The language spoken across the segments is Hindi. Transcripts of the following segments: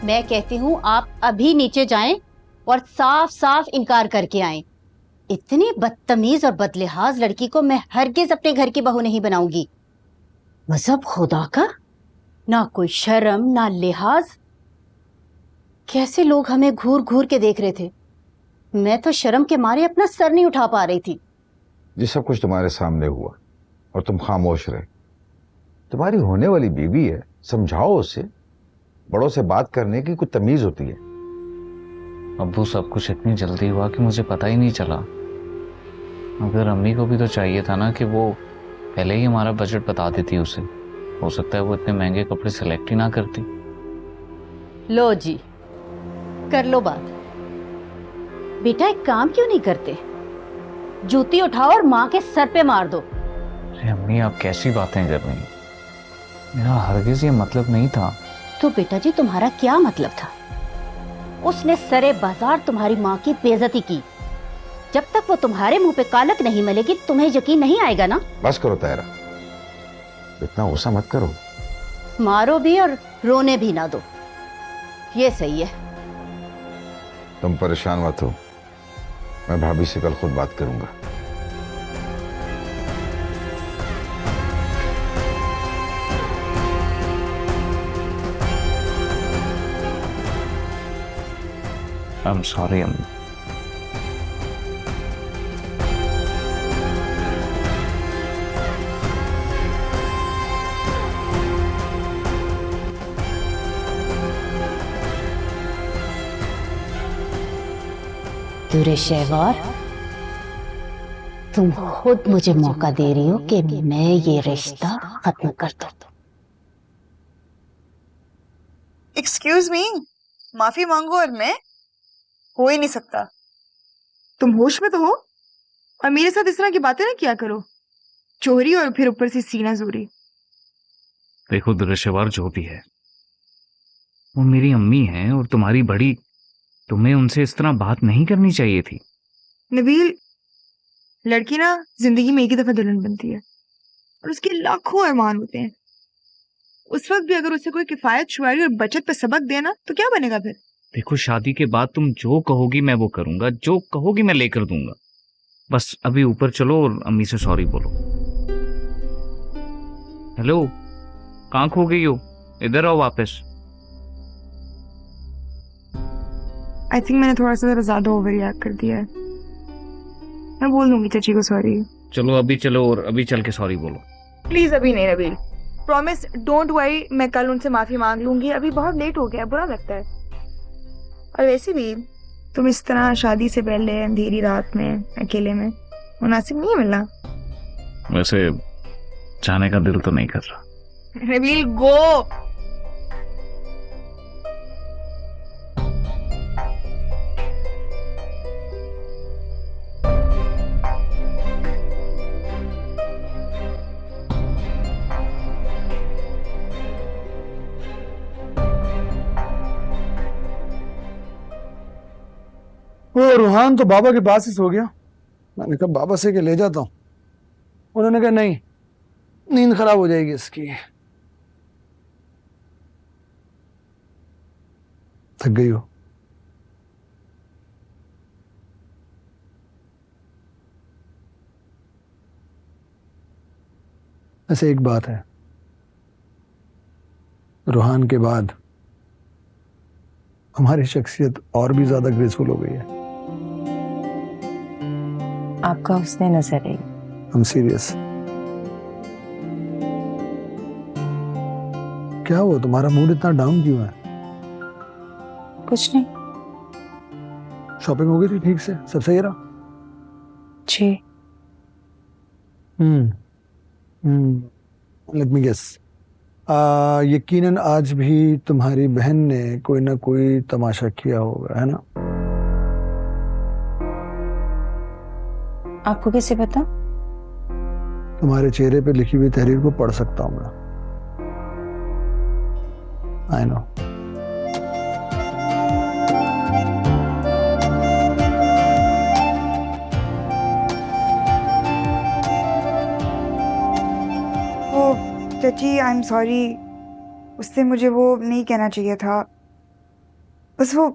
मैं कहती हूँ आप अभी नीचे जाएं और साफ साफ इनकार करके आएं। इतनी बदतमीज और बदलिहाज लड़की को मैं हरगिज अपने घर की बहू नहीं बनाऊंगी। मजहब खुदा का, ना कोई शर्म ना लिहाज। कैसे लोग हमें घूर घूर के देख रहे थे। मैं तो शर्म के मारे अपना सर नहीं उठा पा रही थी। ये सब कुछ तुम्हारे सामने हुआ और तुम खामोश रहे। तुम्हारी होने वाली बीवी है, समझाओ उसे। बड़ों से बात करने की कुछ तमीज होती है। अब्बू सब कुछ इतनी जल्दी हुआ कि मुझे पता ही नहीं चला। मगर अम्मी को भी तो चाहिए था ना कि वो पहले ही हमारा बजट बता देती उसे। हो सकता है वो इतने महंगे कपड़े सेलेक्ट ही ना करती। लो जी, कर लो बात। बेटा एक काम क्यों नहीं करते, जूती उठाओ और माँ के सर पे मार दो। अरे अम्मी आप कैसी बातें कर रही हैं? मेरा हरगिज ये मतलब नहीं था। तो बेटा जी तुम्हारा क्या मतलब था? उसने सरे बाजार तुम्हारी माँ की बेइज्जती की। जब तक वो तुम्हारे मुंह पे कालक नहीं मिलेगी तुम्हें यकीन नहीं आएगा ना। बस करो तायरा, इतना गुस्सा मत करो। मारो भी और रोने भी ना दो, ये सही है। तुम परेशान मत हो, मैं भाभी से कल खुद बात करूंगा। आई एम सॉरी अम्मी। दूरे शहवार, तुम खुद मुझे मौका दे रही हो कि मैं ये रिश्ता खत्म कर दूं। एक्सक्यूज मी, माफी मांगो और मैं? हो ही नहीं सकता। तुम होश में तो हो और मेरे साथ इस तरह की बातें ना किया करो। चोरी और फिर ऊपर से सीना जोरी। देखो दुरेशवार जो भी है वो मेरी अम्मी है और तुम्हारी बड़ी। तुम्हें उनसे इस तरह बात नहीं करनी चाहिए थी। नबील, लड़की ना जिंदगी में एक ही दफा दुल्हन बनती है और उसके लाखों अरमान होते हैं। उस वक्त भी अगर उसे कोई किफायत शुमारी और बचत पे सबक देना तो क्या बनेगा फिर? देखो शादी के बाद तुम जो कहोगी मैं वो करूंगा, जो कहोगी मैं लेकर दूंगा। बस अभी ऊपर चलो और अम्मी से सॉरी बोलो। हेलो, कहाँ खो गई हो? इधर आओ वापस। आई थिंक मैंने थोड़ा सा ज्यादा ओवर रिएक्ट कर दिया है। मैं बोल दूंगी चाची को सॉरी। चलो अभी चलो और अभी चल के सॉरी बोलो। प्लीज अभी नहीं नबील, प्रॉमिस, डोंट वरी। मैं कल उनसे माफी मांग लूंगी। अभी बहुत लेट हो गया, बुरा लगता है। और वैसे भी तुम इस तरह शादी से पहले अंधेरी रात में अकेले में मुनासिब नहीं मिलना। वैसे जाने का दिल तो नहीं कर रहा। नबील गो। वो रूहान तो बाबा के पास ही सो गया। मैंने कहा बाबा से के ले जाता हूँ। उन्होंने कहा नहीं, नींद खराब हो जाएगी इसकी। थक गई हो? ऐसे एक बात है, रूहान के बाद हमारी शख्सियत और भी ज्यादा ग्रेसफुल हो गई है। आपका हुस्न नजर है। हम सीरियस। क्या हुआ, तुम्हारा मूड इतना डाउन क्यों है? कुछ नहीं। शॉपिंग हो गई थी ठीक से? सब सही रहा? जी। लेट मी गेस, यकीनन आज भी तुम्हारी बहन ने कोई ना कोई तमाशा किया होगा, है ना? आपको कैसे पता? तुम्हारे चेहरे पे लिखी हुई तहरीर को पढ़ सकता हूं मैं। I know. चाची आई एम सॉरी, उससे मुझे वो नहीं कहना चाहिए था। बस वो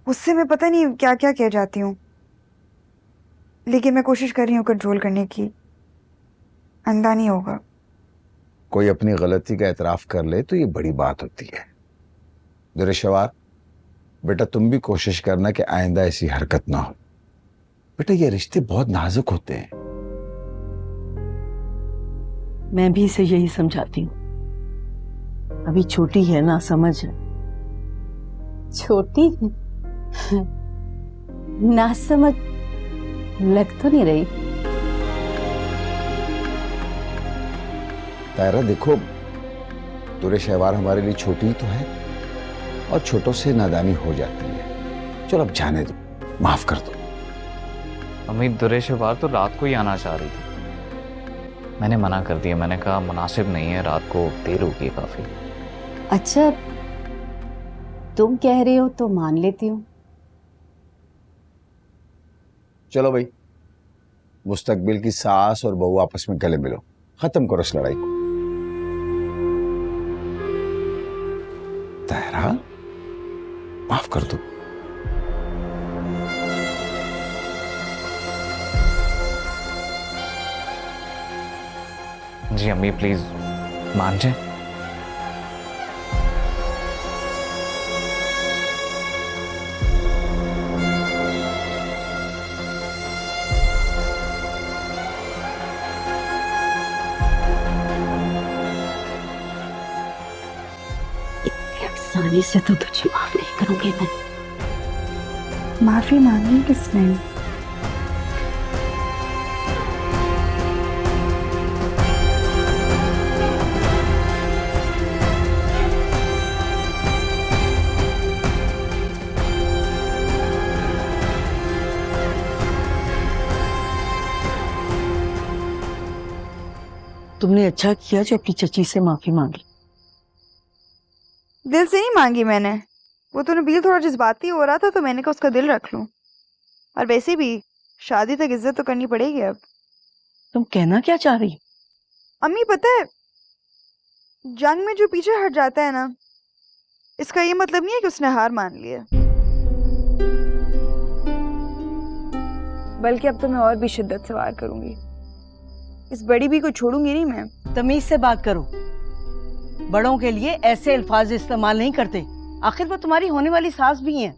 उससे मैं पता नहीं क्या क्या कह जाती हूँ, लेकिन मैं कोशिश कर रही हूँ कंट्रोल करने की। अंधा नहीं होगा। कोई अपनी गलती का एतराफ कर ले तो ये बड़ी बात होती है। दुरेशवार, बेटा तुम भी कोशिश करना कि आइंदा ऐसी हरकत ना हो। बेटा ये रिश्ते बहुत नाजुक होते हैं। मैं भी इसे यही समझाती हूँ, अभी छोटी है ना, समझ है। छोटी ना समझ लग तो नहीं रही। तायरा देखो, दुरेशवार हमारे लिए छोटी ही तो है और छोटों से नादानी हो जाती है। चलो अब जाने दो, माफ कर दो। अम्मी दुरेशवार तो रात को ही आना चाह रही थी, मैंने मना कर दिया। मैंने कहा मुनासिब नहीं है, रात को देर होगी काफी। अच्छा तुम कह रहे हो तो मान लेती हूँ। चलो भाई, मुस्तकबिल की सास और बहू आपस में गले मिलो, खत्म करो इस लड़ाई को। तायरा माफ कर दो। जी अम्मी प्लीज मान जाए। आसानी से तो तुझे माफ नहीं करूंगी मैं। माफी मांगी किसने? तुमने अच्छा किया जो अपनी चची से माफी मांगी। दिल से नहीं मांगी मैंने, वो तो नबील थोड़ा जज्बाती हो रहा था तो मैंने कहा उसका दिल रख लूं। और वैसे भी शादी तक इज्जत तो करनी पड़ेगी अब। तुम कहना क्या चाह रही हो? अम्मी पता है, जंग में जो पीछे हट जाता है ना, इसका ये मतलब नहीं है कि उसने हार मान लिया, बल्कि अब तो मैं और भी शिद्दत से वार करूंगी। इस बड़ी भी को छोड़ूंगी नहीं मैं। तमीज से बात करो, बड़ों के लिए ऐसे अल्फाज इस्तेमाल नहीं करते। आखिर वो तुम्हारी होने वाली सास भी हैं।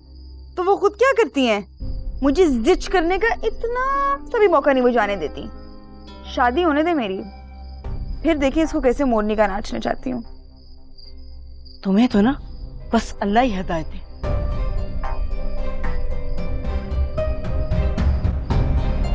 तो वो खुद क्या करती हैं? मुझे जिच करने का इतना सा भी मौका नहीं वो जाने देती। शादी होने दे मेरी, फिर देखिए इसको कैसे मोरनी का नाच नचाती हूँ। तुम्हें तो ना बस अल्लाह ही हिदायत है।